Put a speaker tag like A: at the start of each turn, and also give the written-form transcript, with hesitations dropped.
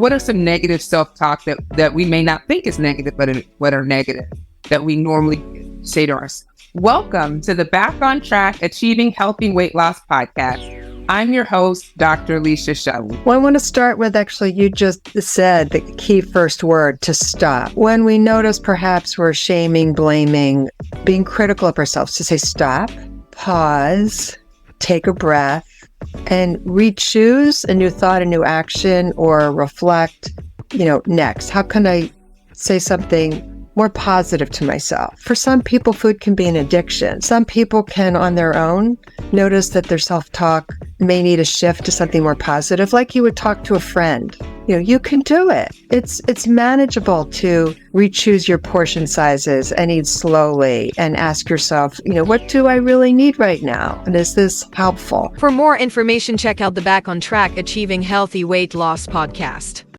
A: What are some negative self-talk that we may not think is negative, but are negative that we normally say to ourselves? Welcome to the Back on Track Achieving Healthy Weight Loss podcast. I'm your host, Dr. Alicia Shelley.
B: Well, I want to start with you just said the key first word, to stop. When we notice perhaps we're shaming, blaming, being critical of ourselves, to say stop, pause, take a breath, and re-choose a new thought, a new action, or reflect, next. How can I say something more positive to myself? For some people, food can be an addiction. Some people can, on their own, notice that their self-talk may need a shift to something more positive, like you would talk to a friend. You can do it. It's manageable to re-choose your portion sizes and eat slowly and ask yourself, what do I really need right now? And is this helpful?
C: For more information, check out the Back on Track Achieving Healthy Weight Loss podcast.